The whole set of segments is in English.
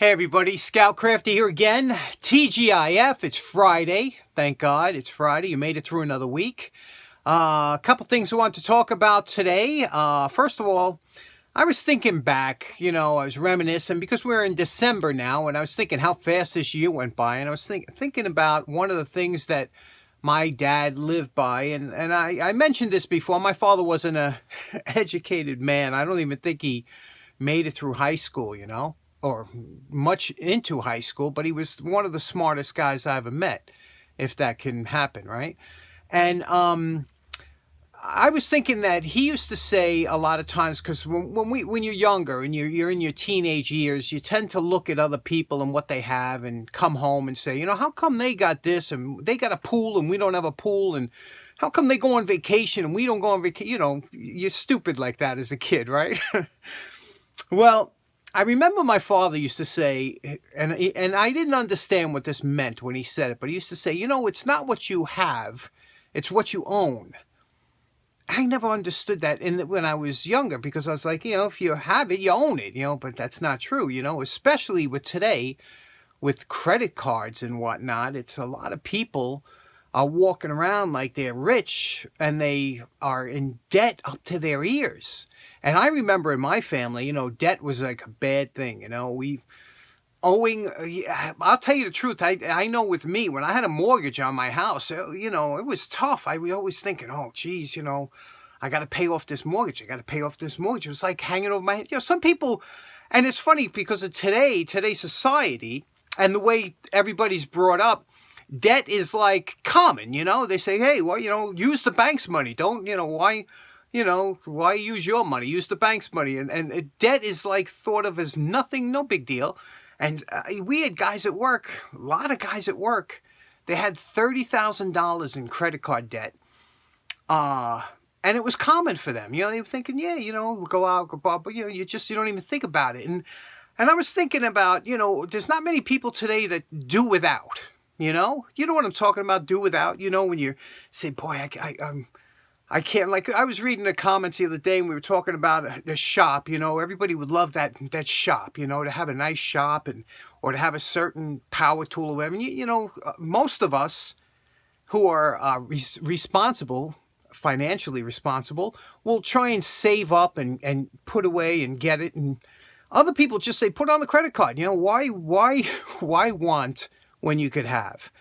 Hey everybody, Scout Crafty here again. TGIF, it's Friday. Thank God it's Friday. You made it through another week. A couple things I want to talk about today. First of all, I was thinking back, I was reminiscing because we're in December now, and I was thinking how fast this year went by, and I was thinking about one of the things that my dad lived by, and I mentioned this before. My father wasn't a educated man. I don't even think he made it through high school, or much into high school, but he was one of the smartest guys I ever met, if that can happen, right? And I was thinking that he used to say a lot of times, because when you're younger and you're in your teenage years, you tend to look at other people and what they have and come home and say, how come they got this and they got a pool and we don't have a pool, and how come they go on vacation and we don't go on vacation? You're stupid like that as a kid, right? Well, I remember my father used to say, and I didn't understand what this meant when he said it, but he used to say, it's not what you have, it's what you own. I never understood that when I was younger, because I was like, if you have it, you own it, but that's not true, especially with today, with credit cards and whatnot. It's a lot of people are walking around like they're rich and they are in debt up to their ears. And I remember in my family, debt was like a bad thing. I'll tell you the truth. I know with me, when I had a mortgage on my house, it was tough. I was always thinking, oh, geez, I got to pay off this mortgage. It was like hanging over my head. Some people, and it's funny because of today's society and the way everybody's brought up, debt is like common, They say, hey, well, use the bank's money. Don't, why use your money? Use the bank's money. And debt is like thought of as nothing, no big deal. And we had guys at work, a lot of guys at work, they had $30,000 in credit card debt. And it was common for them. They were thinking, go out, but you don't even think about it. And I was thinking about, there's not many people today that do without, You know what I'm talking about, do without, when you say, boy, I can't, like, I was reading the comments the other day and we were talking about the shop, everybody would love that shop, to have a nice shop or to have a certain power tool or whatever. Most of us who are responsible, financially responsible, will try and save up and put away and get it. And other people just say, put on the credit card. Why want when you could have?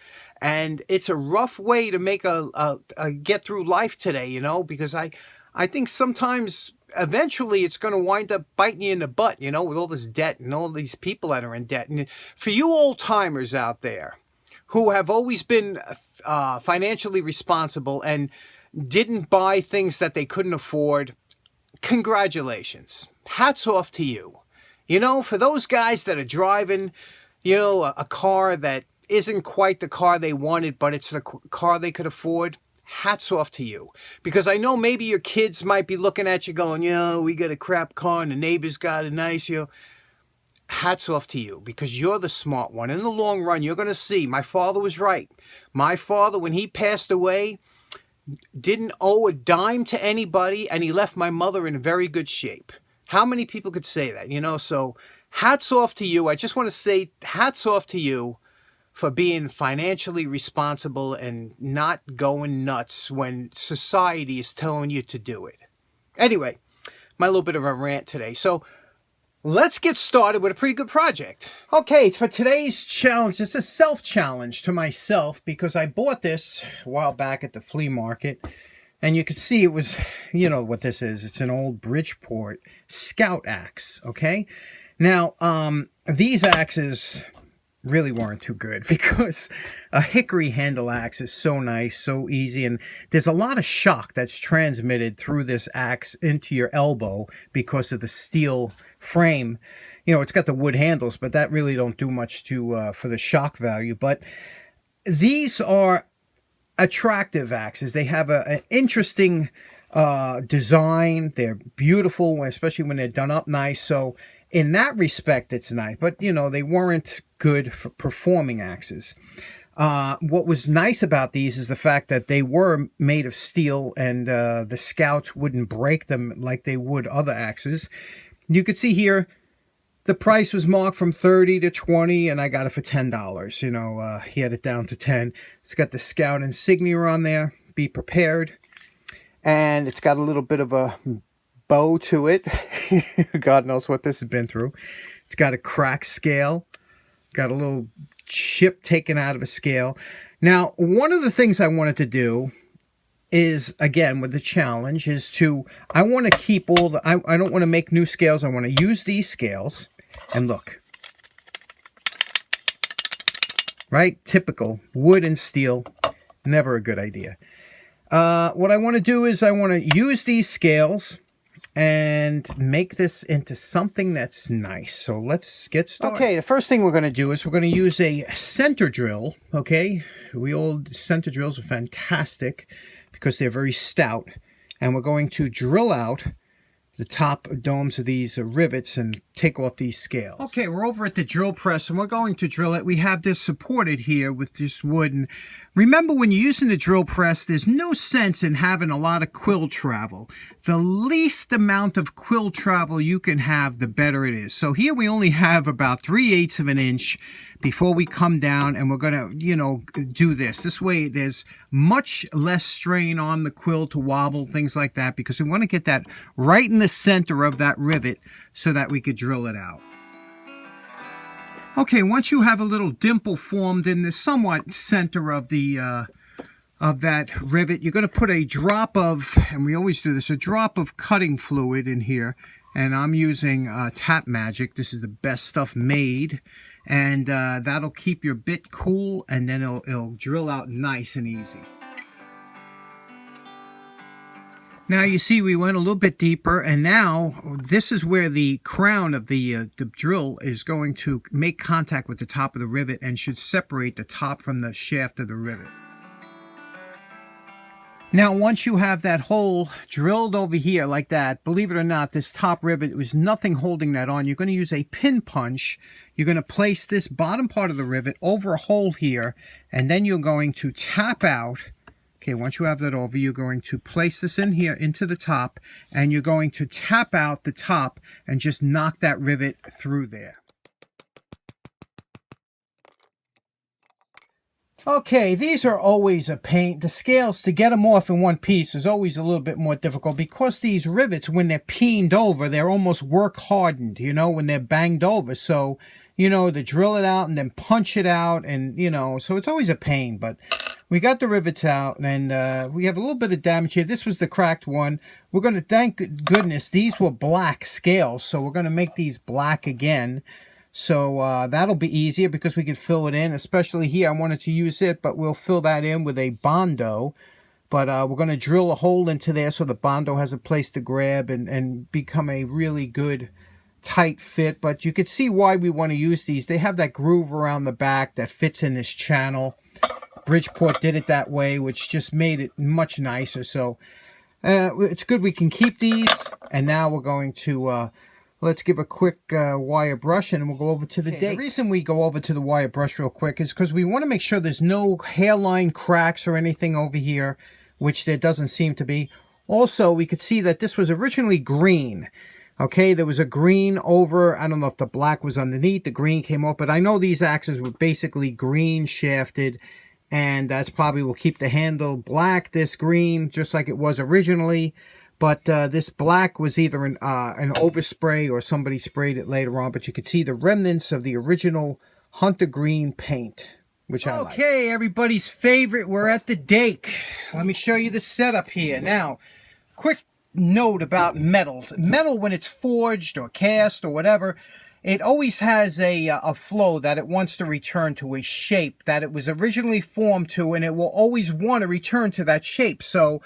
And it's a rough way to make a get through life today, because I think sometimes eventually it's going to wind up biting you in the butt, with all this debt and all these people that are in debt. And for you old timers out there who have always been financially responsible and didn't buy things that they couldn't afford, congratulations. Hats off to you. For those guys that are driving, a car that isn't quite the car they wanted, but it's the car they could afford, hats off to you. Because I know maybe your kids might be looking at you going, we got a crap car and the neighbor's got a nice, hats off to you, because you're the smart one. In the long run, you're going to see, my father was right. My father, when he passed away, didn't owe a dime to anybody, and he left my mother in very good shape. How many people could say that, So hats off to you. I just want to say hats off to you for being financially responsible and not going nuts when society is telling you to do it. Anyway, my little bit of a rant today. So let's get started with a pretty good project. Okay, for today's challenge, it's a self-challenge to myself because I bought this a while back at the flea market. And you can see it was, what this is. It's an old Bridgeport Scout Axe, okay? Now, these axes really weren't too good because a hickory handle axe is so nice, so easy, and there's a lot of shock that's transmitted through this axe into your elbow because of the steel frame. It's got the wood handles, but that really don't do much for the shock value. But these are attractive axes. They have an interesting design. They're beautiful, especially when they're done up nice. So in that respect, it's nice. But, they weren't good for performing axes. What was nice about these is the fact that they were made of steel, and the Scouts wouldn't break them like they would other axes. You could see here, The price was marked from 30 to 20, and I got it for $10. You know, he had it down to 10. It's got the Scout insignia on there. Be prepared. And it's got a little bit of a bow to it. God knows what this has been through. It's got a cracked scale. Got a little chip taken out of a scale. Now, one of the things I wanted to do is, again, with the challenge, is to, I want to keep all the, I don't want to make new scales. I want to use these scales. And look. Right? Typical. Wood and steel. Never a good idea. What I want to do is I want to use these scales and make this into something that's nice. So let's get started. Okay, the first thing we're going to do is we're going to use a center drill. Okay, center drills are fantastic because they're very stout. And we're going to drill out the top domes of these rivets and take off these scales. Okay, we're over at the drill press and we're going to drill it. We have this supported here with this wood. And remember, when you're using the drill press, there's no sense in having a lot of quill travel. The least amount of quill travel you can have, the better it is. So here we only have about 3/8 of an inch before we come down, and we're going to, you know, do this. This way there's much less strain on the quill to wobble, things like that, because we want to get that right in the center of that rivet so that we could drill it out. Okay, once you have a little dimple formed in the somewhat center of the of that rivet, you're going to put a drop of, and we always do this, a drop of cutting fluid in here. And I'm using Tap Magic. This is the best stuff made. And that'll keep your bit cool, and then it'll drill out nice and easy. Now you see we went a little bit deeper, and now this is where the crown of the drill is going to make contact with the top of the rivet and should separate the top from the shaft of the rivet. Now, once you have that hole drilled over here like that, believe it or not, this top rivet, was nothing holding that on. You're going to use a pin punch. You're going to place this bottom part of the rivet over a hole here, and then you're going to tap out. Okay, once you have that over, you're going to place this in here into the top, and you're going to tap out the top and just knock that rivet through there. Okay, these are always a pain. The scales, to get them off in one piece is always a little bit more difficult because these rivets, when they're peened over, they're almost work hardened, you know, when they're banged over. So, you know, to drill it out and then punch it out, and, you know, so it's always a pain. But we got the rivets out, and we have a little bit of damage here. This was the cracked one. We're going to, thank goodness, these were black scales, so we're going to make these black again. So that'll be easier because we can fill it in, especially here. I wanted to use it, but we'll fill that in with a Bondo. But we're going to drill a hole into there so the Bondo has a place to grab and become a really good tight fit. But you can see why we want to use these. They have that groove around the back that fits in this channel. Bridgeport did it that way, which just made it much nicer. So it's good we can keep these. And now we're going to... let's give a quick wire brush, and we'll go over to the date. The reason we go over to the wire brush real quick is because we want to make sure there's no hairline cracks or anything over here, which there doesn't seem to be. Also, we could see that this was originally green. Okay, there was a green over, I don't know if the black was underneath, the green came off, but I know these axes were basically green shafted, and that's probably will keep the handle black, this green, just like it was originally. But this black was either an overspray or somebody sprayed it later on. But you could see the remnants of the original Hunter Green paint, which I like. Okay, everybody's favorite. We're at the dake. Let me show you the setup here. Now, quick note about metal. Metal, when it's forged or cast or whatever, it always has a flow that it wants to return to, a shape that it was originally formed to, and it will always want to return to that shape. So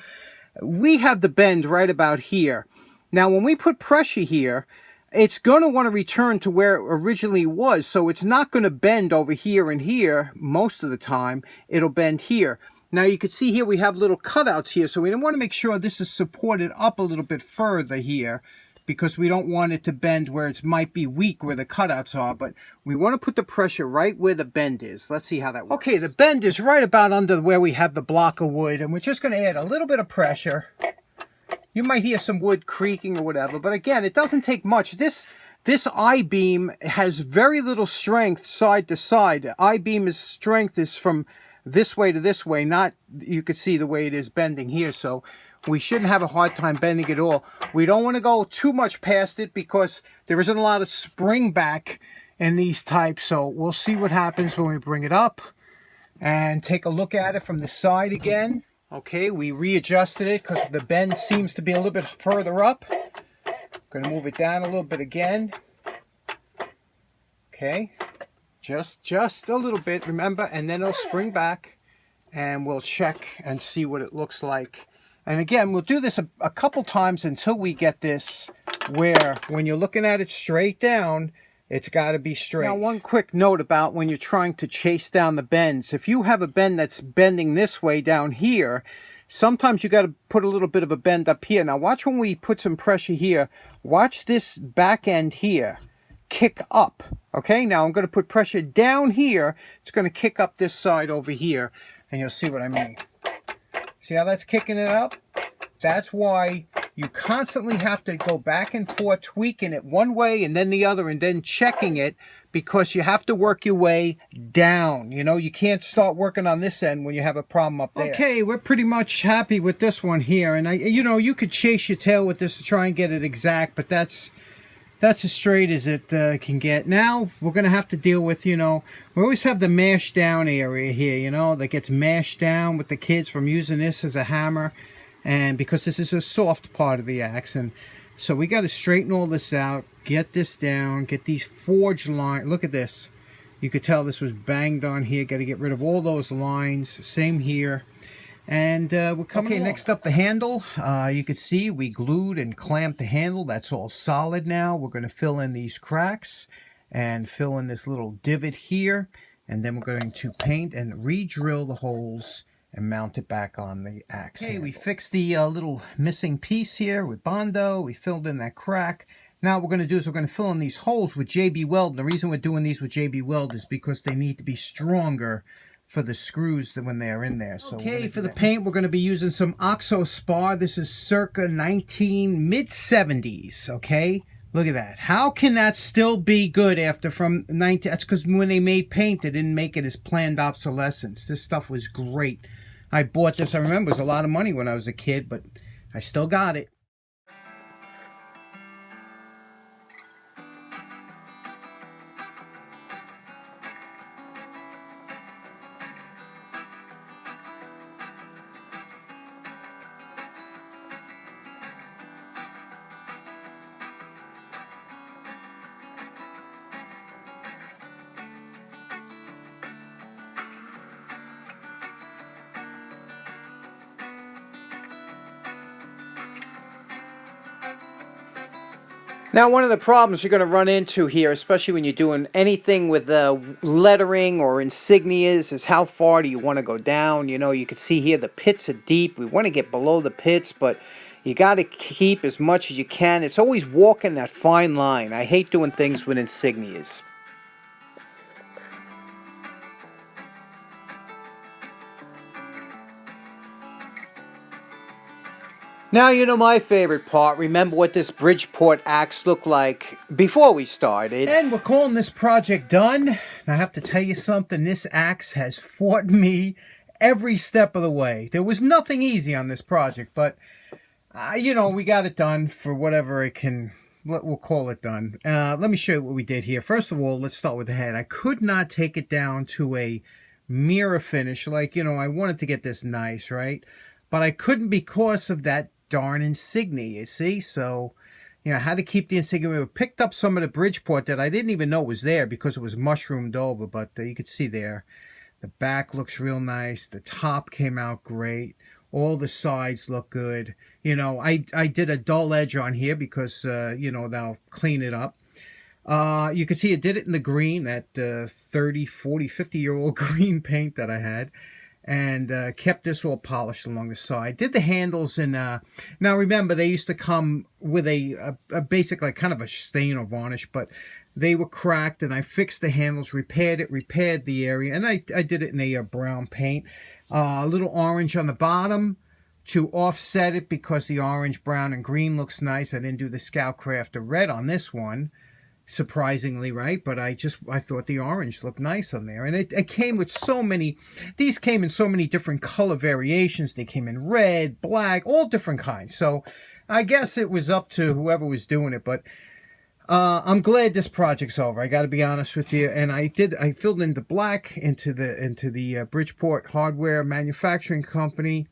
we have the bend right about here. Now, when we put pressure here, it's going to want to return to where it originally was. So it's not going to bend over here and here most of the time. It'll bend here. Now, you can see here we have little cutouts here. So we want to make sure this is supported up a little bit further here, because we don't want it to bend where it might be weak where the cutouts are, but we want to put the pressure right where the bend is. Let's see how that works. Okay, the bend is right about under where we have the block of wood, and we're just going to add a little bit of pressure. You might hear some wood creaking or whatever, but again, it doesn't take much. This this I-beam has very little strength side to side. I-beam strength is from this way to this way, not, you can see the way it is bending here, so we shouldn't have a hard time bending it all. We don't want to go too much past it because there isn't a lot of spring back in these types, so we'll see what happens when we bring it up and take a look at it from the side again. Okay, we readjusted it because the bend seems to be a little bit further up. Going to move it down a little bit again. Okay, just a little bit, remember, and then it'll spring back, and we'll check and see what it looks like. And again, we'll do this a couple times until we get this where when you're looking at it straight down, it's got to be straight. Now, one quick note about when you're trying to chase down the bends. If you have a bend that's bending this way down here, sometimes you got to put a little bit of a bend up here. Now, watch when we put some pressure here. Watch this back end here kick up. Okay, now I'm going to put pressure down here. It's going to kick up this side over here, and you'll see what I mean. See how that's kicking it up? That's why you constantly have to go back and forth, tweaking it one way and then the other, and then checking it, because you have to work your way down. You know, you can't start working on this end when you have a problem up there. Okay, we're pretty much happy with this one here. And you know, you could chase your tail with this to try and get it exact, but that's as straight as it can get. Now, we're going to have to deal with, you know, we always have the mash down area here, you know, that gets mashed down with the kids from using this as a hammer. And because this is a soft part of the axe, and so we got to straighten all this out, get this down, get these forged lines. Look at this. You could tell this was banged on here. Got to get rid of all those lines. Same here. And we're coming along. Next up, the handle. You can see we glued and clamped the handle. That's all solid now. We're going to fill in these cracks and fill in this little divot here. And then we're going to paint and re-drill the holes and mount it back on the axe. Okay, we fixed the little missing piece here with Bondo. We filled in that crack. Now what we're going to do is we're going to fill in these holes with JB Weld. And the reason we're doing these with JB Weld is because they need to be stronger for the screws when they're in there. So okay, for the paint, we're going to be using some Oxo Spar. This is circa mid-70s, okay? Look at that. How can that still be good after from 19... That's because when they made paint, they didn't make it as planned obsolescence. This stuff was great. I bought this, I remember, it was a lot of money when I was a kid, but I still got it. Now, one of the problems you're going to run into here, especially when you're doing anything with lettering or insignias, is how far do you want to go down. You know, you can see here the pits are deep. We want to get below the pits, but you got to keep as much as you can. It's always walking that fine line. I hate doing things with insignias. Now, you know my favorite part. Remember what this Bridgeport axe looked like before we started. And we're calling this project done. And I have to tell you something. This axe has fought me every step of the way. There was nothing easy on this project, but, you know, we got it done for whatever it can. We'll call it done. Let me show you what we did here. First of all, let's start with the head. I could not take it down to a mirror finish. Like, you know, I wanted to get this nice, right? But I couldn't because of that darn insignia, you see? So, you know, I had to keep the insignia. We picked up some of the Bridgeport that I didn't even know was there because it was mushroomed over, but you can see there. The back looks real nice. The top came out great. All the sides look good. You know, I did a dull edge on here because, you know, that'll clean it up. You can see I did it in the green, that 30, 40, 50-year-old green paint that I had. And kept this all polished along the side. Did the handles in... now remember, they used to come with a basic, like, kind of a stain or varnish, but they were cracked, and I fixed the handles, repaired the area, and I did it in a brown paint. A little orange on the bottom to offset it because the orange, brown, and green looks nice. I didn't do the Scout Crafter red on this one. surprisingly, right? But I thought the orange looked nice on there. And it came with so many, these came in so many different color variations. They came in red, black, all different kinds. So I guess it was up to whoever was doing it. But I'm glad this project's over. I got to be honest with you. And I filled in the black into the Bridgeport Hardware Manufacturing Company,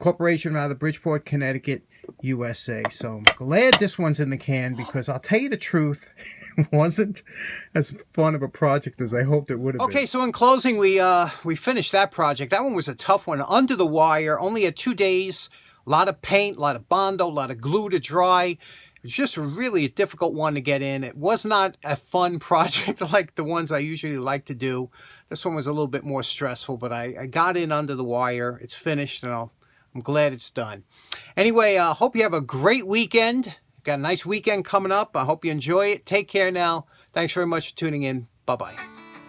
Corporation, rather, Bridgeport, Connecticut, USA. So I'm glad this one's in the can, because I'll tell you the truth, it wasn't as fun of a project as I hoped it would have been. Okay, so in closing, we finished that project. That one was a tough one. Under the wire, only had 2 days, a lot of paint, a lot of Bondo, a lot of glue to dry. It's just really a difficult one to get in. It was not a fun project like the ones I usually like to do. This one was a little bit more stressful, but I got in under the wire. It's finished, and I'm glad it's done. Anyway, I hope you have a great weekend. Got a nice weekend coming up. I hope you enjoy it. Take care now. Thanks very much for tuning in. Bye-bye.